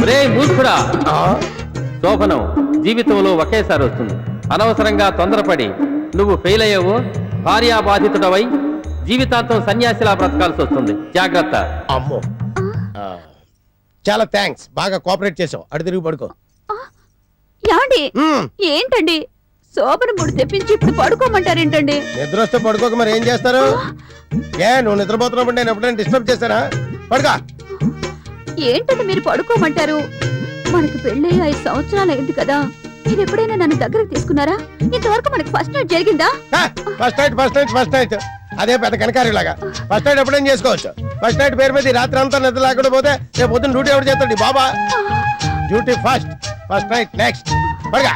రే మూర్ఖుడా, శోభనం జీవితంలో ఒకేసారి వస్తుంది. అనవసరంగా తొందరపడి నువ్వు ఫెయిల్ అయ్యావు, భార్యాబాధితుడవై జీవితాంతం సన్యాసిలా బ్రతకాల్సి వస్తుంది. జాగ్రత్త. అమ్మో, చాలా థ్యాంక్స్, బాగా కోఆపరేట్ చేసావు. అటు తిరిగి పడుకో. యాండి ఏంటండి శోభన ముడి తెప్పించి ఇప్పుడు పడుకోమంటారేంటండి? నిద్ర వస్తే పడుకోక మరి ఏం చేస్తారు? ఏ నువ్వు నిద్రపోతున్నప్పుడు నేను ఎప్పుడైనా డిస్టర్బ్ చేశానా? పడుకో. ఏంటండి మీరు పడుకోమంటారు? మనకు పెళ్ళి 5 సంవత్సరాలు అయింది కదా, మీరు ఎప్పుడైనా నన్ను దగ్గరకు తీసుకున్నారా? ఇంతవరకు మనకు ఫస్ట్ నైట్ జరిగిందా? ఫస్ట్ నైట్ అదే పెద్ద కనకారిలాగా. ఫస్ట్ నైట్ ఎప్పుడైనా చేసుకోవచ్చు. ఫస్ట్ నైట్ పేరు మీద ఈ రాత్రి అంతా నిద్ర లేకుండా పోతే రేపు పొద్దున్న డ్యూటీ ఎవరు చేస్తాడు? బాబా డ్యూటీ ఫస్ట్ నైట్ నెక్స్ట్. పడుగా.